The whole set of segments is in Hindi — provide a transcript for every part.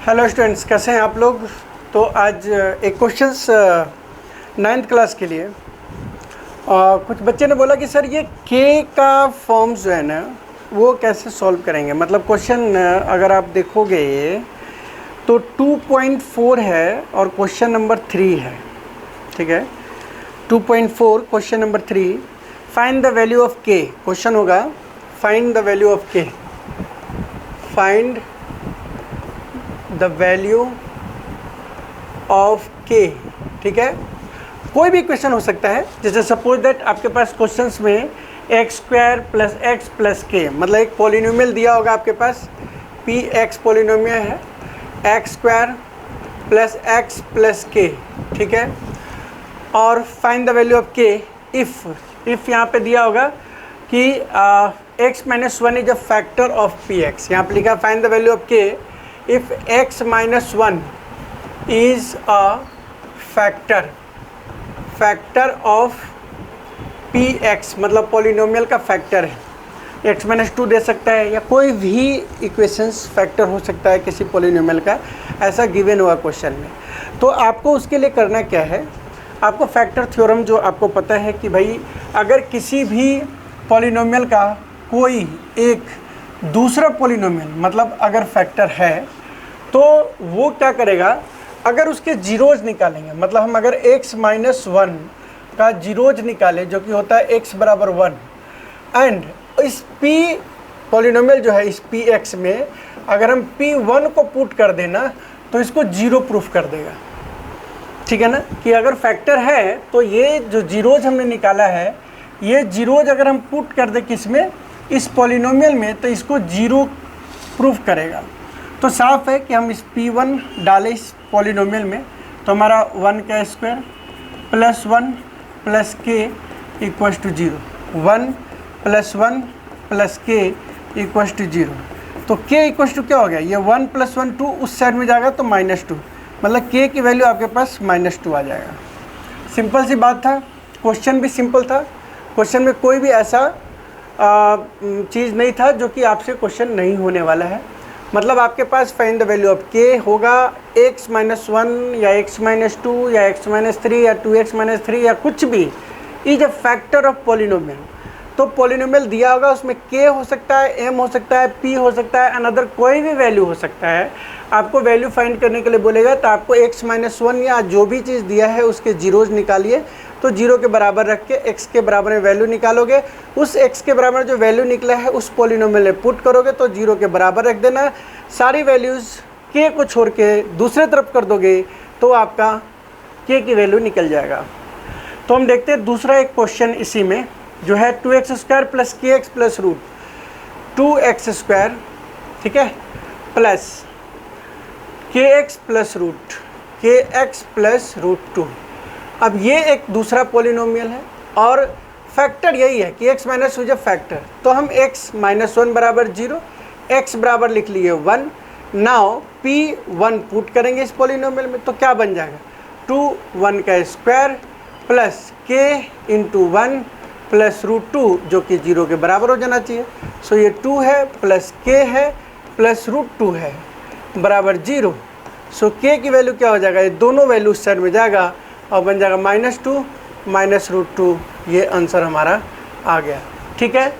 हेलो स्टूडेंट्स, कैसे हैं आप लोग। तो आज एक क्वेश्चंस 9th क्लास के लिए कुछ बच्चे ने बोला कि सर ये के का फॉर्म्स जो है ना वो कैसे सॉल्व करेंगे। मतलब क्वेश्चन अगर आप देखोगे तो 2.4 है और क्वेश्चन नंबर 3 है, ठीक है। 2.4 question number 3, find the value of के। क्वेश्चन होगा फाइंड द वैल्यू ऑफ के, फाइंड द वैल्यू ऑफ के, ठीक है। कोई भी क्वेश्चन हो सकता है, जैसे सपोज दैट आपके पास क्वेश्चंस में x square plus x plus के, मतलब एक पॉलिनोमियल दिया होगा आपके पास, पी एक्स पॉलिनोमियल है, x square plus x plus के, ठीक है। और फाइंड द वैल्यू ऑफ के इफ़ यहाँ पे दिया होगा कि x minus one is a factor of P x. यहाँ पे लिखा फाइंड द वैल्यू ऑफ के if x minus 1 is a factor of px, मतलब पॉलिनोमियल का फैक्टर है। x माइनस 2 दे सकता है या कोई भी इक्वेशंस फैक्टर हो सकता है किसी पॉलिनोमियल का, ऐसा गिवन हुआ क्वेश्चन में। तो आपको उसके लिए करना क्या है, आपको फैक्टर थ्योरम जो आपको पता है कि भाई अगर किसी भी पॉलिनोमियल का कोई एक दूसरा पॉलिनोमियल मतलब अगर फैक्टर है तो वो क्या करेगा, अगर उसके जीरोज निकालेंगे, मतलब हम अगर x माइनस 1 का जीरोज निकालें जो कि होता है x बराबर 1, एंड इस p पॉलिनोमियल जो है इस px में अगर हम p1 को पुट कर देना तो इसको जीरो प्रूफ कर देगा, ठीक है ना। कि अगर फैक्टर है तो ये जो जीरोज हमने निकाला है, ये जीरोज अगर हम पुट कर दें किस में, इस पॉलिनोमियल में, तो इसको जीरो प्रूफ करेगा। तो साफ है कि हम इस p1 डालें इस पॉलिनोमियल में तो हमारा 1 का स्क्वायर प्लस 1 प्लस के इक्वल्स टू 0, 1 प्लस 1 प्लस के इक्वल्स टू 0। तो k इक्वल्स टू क्या हो गया, ये 1 प्लस 1 2 उस साइड में जाएगा तो -2, मतलब k की वैल्यू आपके पास -2 आ जाएगा। सिंपल सी बात था, क्वेश्चन भी सिंपल था, क्वेश्चन में कोई भी ऐसा चीज़ नहीं था जो कि आपसे क्वेश्चन नहीं होने वाला है। मतलब आपके पास फाइंड द वैल्यू ऑफ के होगा x माइनस 1 या x माइनस 2 या x माइनस 3 या 2x माइनस 3 या कुछ भी, is a factor of polynomial. तो पॉलिनोमियल दिया होगा, उसमें k हो सकता है, m हो सकता है, p हो सकता है, अनदर कोई भी वैल्यू हो सकता है। आपको वैल्यू फाइंड करने के लिए बोलेगा तो आपको x माइनस 1 या जो भी चीज़ दिया है उसके जीरोज निकालिए, तो जीरो के बराबर रख के x के बराबर में वैल्यू निकालोगे, उस x के बराबर जो वैल्यू निकला है उस पॉलिनोमियल में पुट करोगे तो जीरो के बराबर रख देना। सारी वैल्यूज़ k को छोड़ के दूसरे तरफ कर दोगे तो आपका k की वैल्यू निकल जाएगा। तो हम देखते हैं दूसरा एक क्वेश्चन इसी में जो है 2x square plus K X plus root 2x square, ठीक है, plus K X plus root K X plus root 2। अब ये एक दूसरा पॉलिनोमियल है और फैक्टर यही है कि x माइनस टू जब फैक्टर, तो हम x माइनस 1 बराबर 0, x बराबर लिख लिए 1। नाउ p1 पुट करेंगे इस पॉलिनोमियल में तो क्या बन जाएगा, 2 1 का square plus k into 1 plus root 2 जो कि 0 के बराबर हो जाना चाहिए। सो ये 2 है प्लस k है प्लस रूट 2 है बराबर 0। सो k की वैल्यू क्या हो जाएगा, ये दोनों वैल्यू उस साइड में जाएगा और बन जाएगा -2 माइनस रूट 2। ये आंसर हमारा आ गया, ठीक है।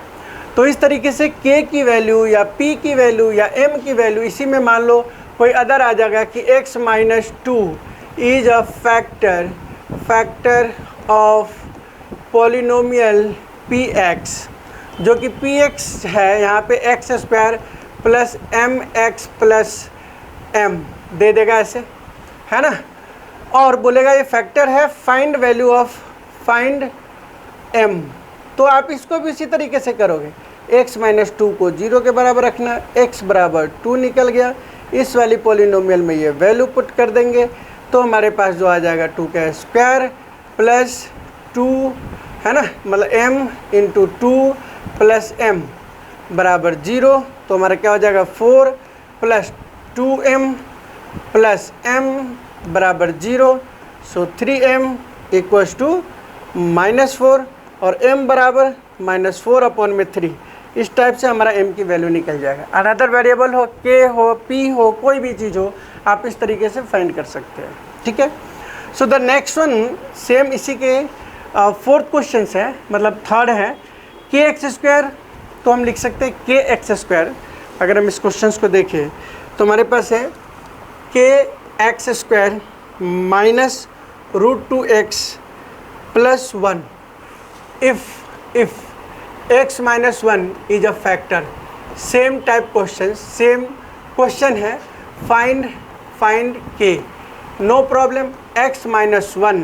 तो इस तरीके से k की वैल्यू या p की वैल्यू या m की वैल्यू, इसी में मान लो कोई अदर आ जाएगा कि x minus 2 is a factor of polynomial px, जो कि px है यहाँ पे x square plus mx plus m दे देगा ऐसे, है ना। और बोलेगा ये फैक्टर है, find value of find m। तो आप इसको भी इसी तरीके से करोगे, x माइनस 2 को 0 के बराबर रखना, x बराबर 2 निकल गया, इस वाली पॉलिनोमियल में ये वैल्यू पुट कर देंगे तो हमारे पास जो आ जाएगा 2 का स्क्वायर प्लस 2, है ना, मतलब m इंटू 2 प्लस m बराबर 0। तो हमारा क्या हो जाएगा 4 प्लस 2m प्लस m बराबर 0। सो 3m इक्वल्स टू -4 और m बराबर -4 अपॉन में 3, इस टाइप से हमारा m की वैल्यू निकल जाएगा। अनदर वेरिएबल हो, k हो, p हो, कोई भी चीज़ हो, आप इस तरीके से फाइंड कर सकते हैं। ठीक है। So the next one same इसी के फोर्थ क्वेश्चन है, मतलब थर्ड है, के एक्स स्क्वायर। तो हम लिख सकते हैं के एक्स स्क्वायर। अगर हम इस क्वेश्चन को देखें तो हमारे पास है K X square minus root two X plus one if x minus one is a factor. Same type question, same question है, find k। No problem, x minus one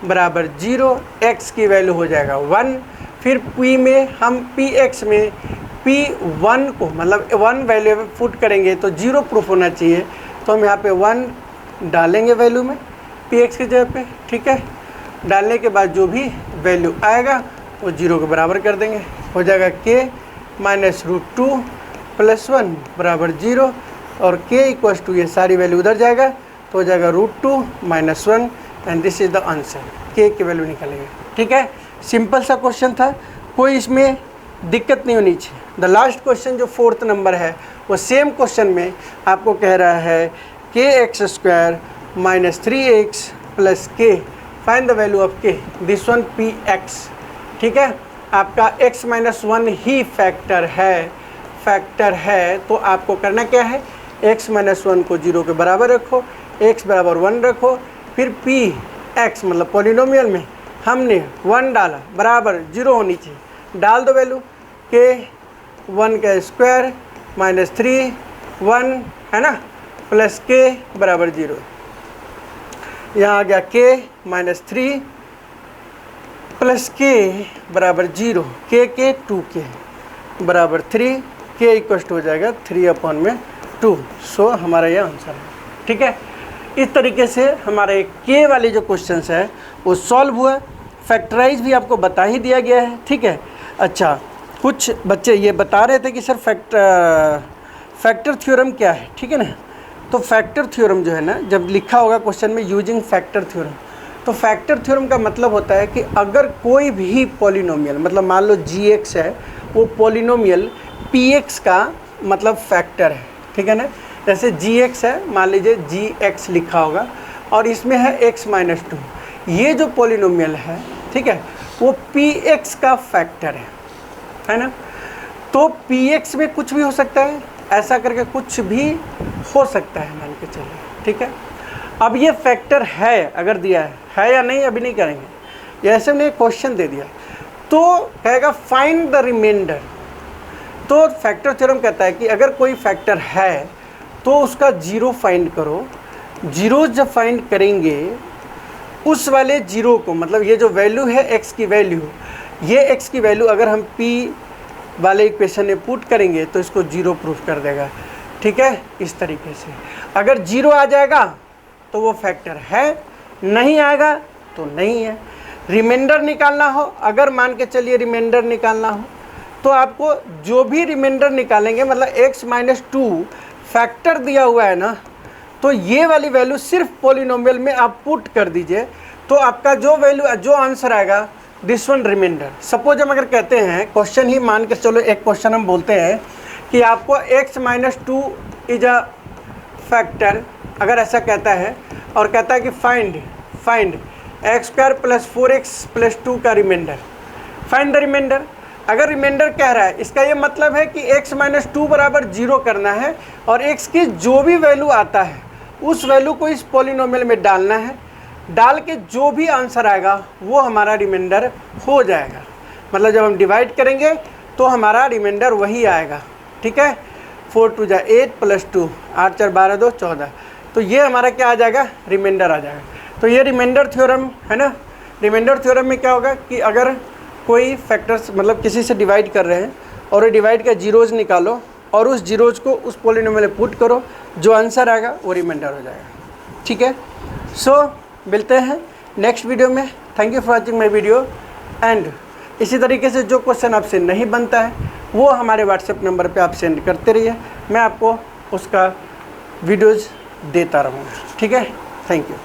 बराबर 0, x की वैल्यू हो जाएगा 1। फिर p में हम px में p1 को मतलब 1 वैल्यू पुट करेंगे तो 0 प्रूफ होना चाहिए, तो हम यहाँ पे 1 डालेंगे वैल्यू में px की जगह पे। ठीक है, डालने के बाद जो भी वैल्यू आएगा वो 0 के बराबर कर देंगे, हो जाएगा k minus root two plus 1 बराबर 0, और k इक्वल्स टू ये सारी वैल्यू उधर जाएगा तो हो जाएगा root two minus 1 and this is the answer. k की वैल्यू निकलेगी। ठीक है, सिंपल सा क्वेश्चन था, कोई इसमें दिक्कत नहीं होनी चाहिए। द लास्ट क्वेश्चन जो फोर्थ नंबर है वो सेम क्वेश्चन में आपको कह रहा है K X square minus 3x plus के, फाइंड द वैल्यू ऑफ के, दिस वन पी एक्स। ठीक है, आपका x माइनस वन ही फैक्टर है, तो आपको करना क्या है, x माइनस वन को 0 के बराबर रखो, x बराबर 1 रखो, फिर p x मतलब पॉलिनोमियल में हमने 1 डाला बराबर 0 होनी चाहिए, डाल दो वैल्यू के 1 का स्क्वायर माइनस 3 1 है ना, प्लस के बराबर 0। यहाँ आ गया के माइनस 3 प्लस के बराबर 0, के 2 के बराबर 3, के इक्वस्ट हो जाएगा 3/2। सो हमारा ये आंसर है। ठीक है, इस तरीके से हमारा एक के वाले जो क्वेश्चंस है वो सॉल्व हुआ। फैक्टराइज भी आपको बता ही दिया गया है। ठीक है, अच्छा कुछ बच्चे ये बता रहे थे कि सर फैक्टर थ्योरम क्या है। ठीक है ना, तो फैक्टर थ्योरम जो है ना, जब लिखा होगा क्वेश्चन में यूजिंग फैक्टर थ्योरम, तो फैक्टर थ्योरम का मतलब होता है कि अगर कोई भी पॉलिनोमियल, मतलब मान लो gx है, वो पॉलिनोमियल px का मतलब फैक्टर है। ठीक है ना, जैसे gx है, मान लीजिए gx लिखा होगा और इसमें है x माइनस 2, ये जो पॉलिनोमियल है, ठीक है, वो px का फैक्टर है ना। तो px में कुछ भी हो सकता है, ऐसा करके कुछ भी हो सकता है, मान के चलिए। ठीक है, अब ये फैक्टर है, अगर दिया है या नहीं अभी नहीं करेंगे, ये ऐसे मैंने क्वेश्चन दे दिया तो कहेगा फाइंड द रिमाइंडर। तो फैक्टर थ्योरम कहता है कि अगर कोई फैक्टर है तो उसका 0 फाइंड करो। 0 जब फाइंड करेंगे उस वाले 0 को, मतलब ये जो वैल्यू है x की वैल्यू, ये x की वैल्यू अगर हम p वाले इक्वेशन में पुट करेंगे तो इसको 0 प्रूफ कर देगा। ठीक है, इस तरीके से अगर 0 आ जाएगा तो वो फैक्टर है, नहीं आएगा तो नहीं है। रिमाइंडर निकालना हो, अगर मान के चलिए रिमाइंडर निकालना हो तो आपको जो भी रिमाइंडर निकालेंगे, मतलब x माइनस 2 फैक्टर दिया हुआ है ना, तो ये वाली वैल्यू सिर्फ पॉलिनोमियल में आप पुट कर दीजिए, तो आपका जो वैल्यू जो आंसर आएगा दिस वन रिमाइंडर। सपोज हम अगर कहते हैं, क्वेश्चन ही मान के चलो, एक क्वेश्चन हम बोलते हैं कि आपको x minus 2 is a factor, अगर ऐसा कहता है और कहता है कि find x square plus 4x plus 2 का रिमाइंडर, फाइंड द रिमाइंडर। अगर रिमाइंडर कह रहा है, इसका ये मतलब है कि x माइनस 2 बराबर 0 करना है और x की जो भी वैल्यू आता है उस वैल्यू को इस पॉलिनोमियल में डालना है, डाल के जो भी आंसर आएगा वो हमारा रिमाइंडर हो जाएगा। मतलब जब हम डिवाइड करेंगे तो हमारा रिमाइंडर वही आएगा। ठीक है, 4 2 जा 8 प्लस 2 8 4 12 2 14, तो ये हमारा क्या आ जाएगा, रिमाइंडर आ जाएगा। तो ये रिमाइंडर थ्योरम है ना। रिमाइंडर थ्योरम में क्या होगा कि अगर कोई फैक्टर्स, मतलब किसी से डिवाइड कर रहे हैं और ये डिवाइड का जीरोज निकालो और उस जीरोज को उस पॉलिनोमियल में पुट करो, जो आंसर आएगा वो रिमाइंडर हो जाएगा। ठीक है, सो मिलते हैं नेक्स्ट वीडियो में। Thank you for watching my video. And इसी तरीके से जो क्वेश्चन आपसे नहीं बनता है वो हमारे व्हाट्सएप नंबर पे आप सेंड करते रहिए, मैं आपको उसका वीडियोज़ देता रहूँगा। ठीक है, थैंक यू।